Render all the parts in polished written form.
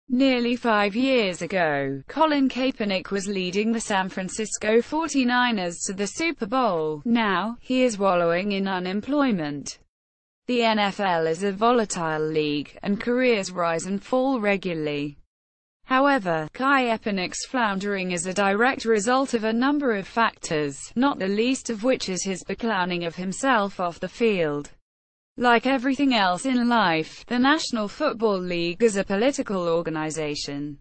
Nearly 5 years ago, Colin Kaepernick was leading the San Francisco 49ers to the Super Bowl. Now, he is wallowing in unemployment. The NFL is a volatile league, and careers rise and fall regularly. However, Kaepernick's floundering is a direct result of a number of factors, not the least of which is his beclowning of himself off the field. Like everything else in life, the National Football League is a political organization.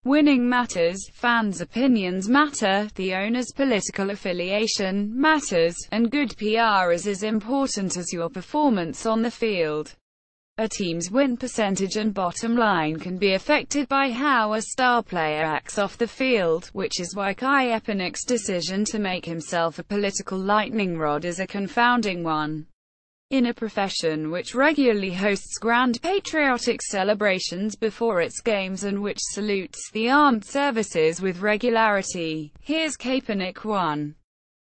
Winning matters, fans' opinions matter, the owner's political affiliation matters, and good PR is as important as your performance on the field. A team's win percentage and bottom line can be affected by how a star player acts off the field, which is why Kaepernick's decision to make himself a political lightning rod is a confounding one. In a profession which regularly hosts grand patriotic celebrations before its games and which salutes the armed services with regularity, here's Kaepernick 1.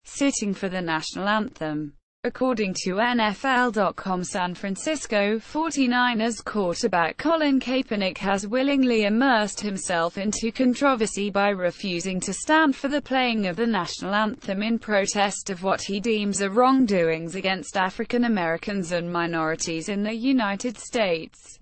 Sitting for the national anthem. According to NFL.com, San Francisco 49ers quarterback Colin Kaepernick has willingly immersed himself into controversy by refusing to stand for the playing of the national anthem in protest of what he deems are wrongdoings against African Americans and minorities in the United States.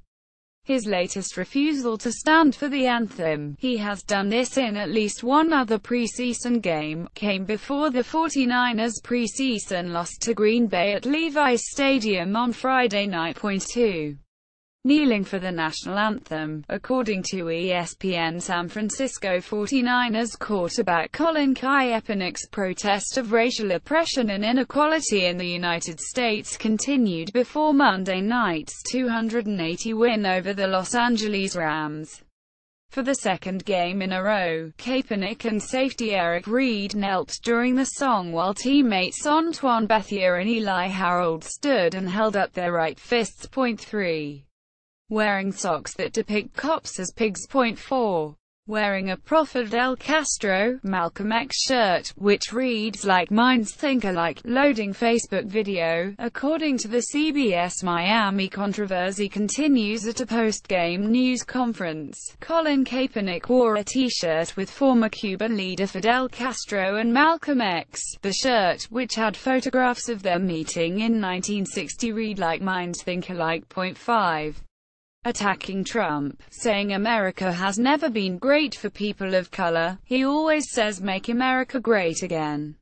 His latest refusal to stand for the anthem — he has done this in at least one other preseason game — came before the 49ers' preseason loss to Green Bay at Levi's Stadium on Friday night. 2. Kneeling for the national anthem. According to ESPN, San Francisco 49ers quarterback Colin Kaepernick's protest of racial oppression and inequality in the United States continued before Monday night's 280 win over the Los Angeles Rams. For the second game in a row, Kaepernick and safety Eric Reid knelt during the song while teammates Antoine Bethea and Eli Harold stood and held up their right fists. 3. Wearing socks that depict cops as pigs. 4. Wearing a Pro Fidel Castro, Malcolm X shirt, which reads "Like minds think alike." Loading Facebook video. According to the CBS Miami, controversy continues at a post-game news conference. Colin Kaepernick wore a t-shirt with former Cuban leader Fidel Castro and Malcolm X. The shirt, which had photographs of them meeting in 1960, read "Like minds think alike." 5. Attacking Trump, saying America has never been great for people of color. He always says "Make America Great Again."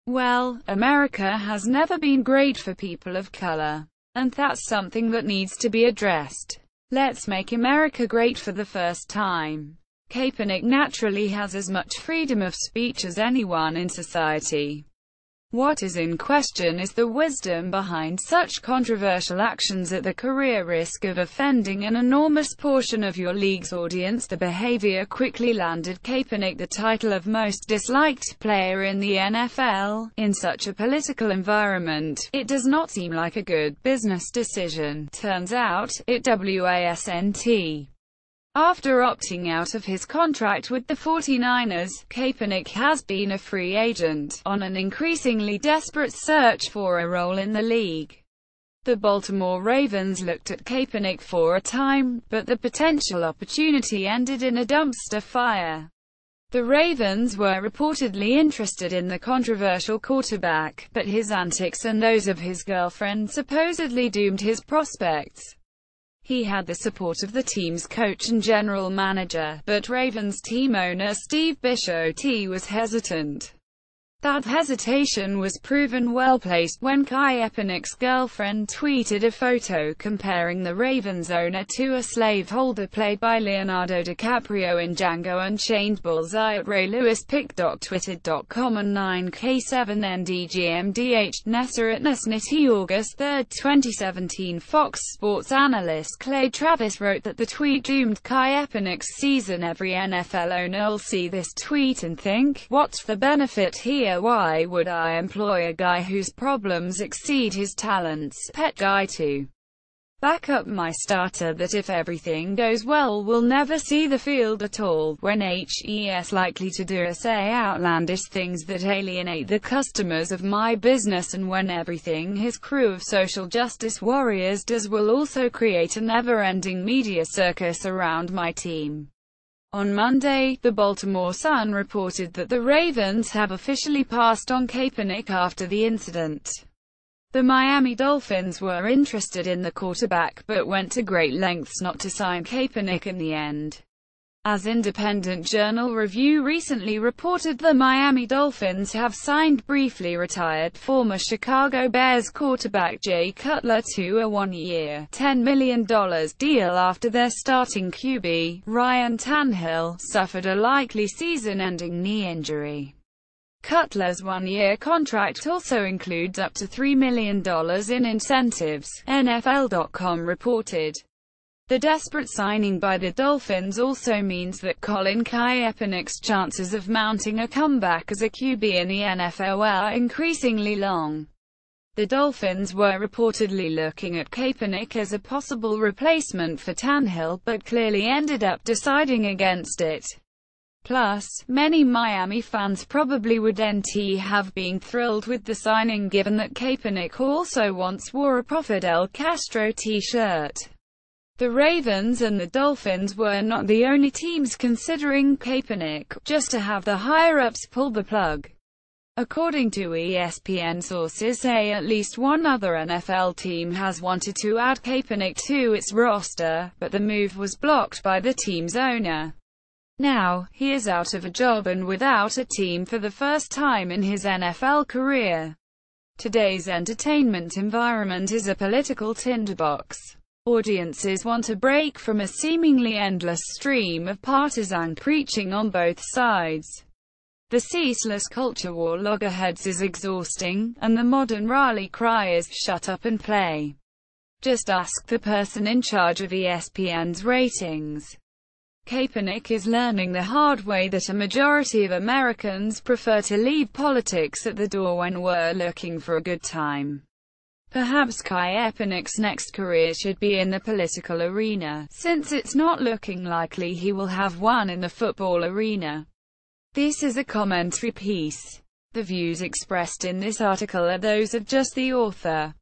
Well, America has never been great for people of color. And that's something that needs to be addressed. Let's make America great for the first time. Kaepernick naturally has as much freedom of speech as anyone in society. What is in question is the wisdom behind such controversial actions at the career risk of offending an enormous portion of your league's audience. The behavior quickly landed Kaepernick the title of most disliked player in the NFL. In such a political environment, it does not seem like a good business decision. Turns out, it wasn't. After opting out of his contract with the 49ers, Kaepernick has been a free agent, on an increasingly desperate search for a role in the league. The Baltimore Ravens looked at Kaepernick for a time, but the potential opportunity ended in a dumpster fire. The Ravens were reportedly interested in the controversial quarterback, but his antics and those of his girlfriend supposedly doomed his prospects. He had the support of the team's coach and general manager, but Ravens team owner Steve Bisciotti was hesitant. That hesitation was proven well-placed when Kaepernick's girlfriend tweeted a photo comparing the Ravens owner to a slaveholder played by Leonardo DiCaprio in Django Unchained. Bullseye at RayLewisPic.Twitter.com and 9K7NDGMDH Nessa at Nesnitty. August 3, 2017. Fox Sports analyst Clay Travis wrote that the tweet doomed Kaepernick's season. Every NFL owner will see this tweet and think, "What's the benefit here? Why would I employ a guy whose problems exceed his talents?" Pet Guy 2. backup my starter that if everything goes well will never see the field at all, when he's likely to do or say outlandish things that alienate the customers of my business, and when everything his crew of social justice warriors does will also create a never-ending media circus around my team. On Monday, the Baltimore Sun reported that the Ravens have officially passed on Kaepernick after the incident. The Miami Dolphins were interested in the quarterback, but went to great lengths not to sign Kaepernick in the end. As Independent Journal Review recently reported, the Miami Dolphins have signed briefly retired former Chicago Bears quarterback Jay Cutler to a one-year, $10 million deal after their starting QB, Ryan Tannehill, suffered a likely season-ending knee injury. Cutler's one-year contract also includes up to $3 million in incentives, NFL.com reported. The desperate signing by the Dolphins also means that Colin Kaepernick's chances of mounting a comeback as a QB in the NFL are increasingly long. The Dolphins were reportedly looking at Kaepernick as a possible replacement for Tannehill, but clearly ended up deciding against it. Plus, many Miami fans probably would have been thrilled with the signing, given that Kaepernick also once wore a Pro Fidel Castro t-shirt. The Ravens and the Dolphins were not the only teams considering Kaepernick, just to have the higher-ups pull the plug. According to ESPN, sources say at least one other NFL team has wanted to add Kaepernick to its roster, but the move was blocked by the team's owner. Now, he is out of a job and without a team for the first time in his NFL career. Today's entertainment environment is a political tinderbox. Audiences want a break from a seemingly endless stream of partisan preaching on both sides. The ceaseless culture war loggerheads is exhausting, and the modern rally cry is, "Shut up and play." Just ask the person in charge of ESPN's ratings. Kaepernick is learning the hard way that a majority of Americans prefer to leave politics at the door when we're looking for a good time. Perhaps Kaepernick's next career should be in the political arena, since it's not looking likely he will have one in the football arena. This is a commentary piece. The views expressed in this article are those of just the author.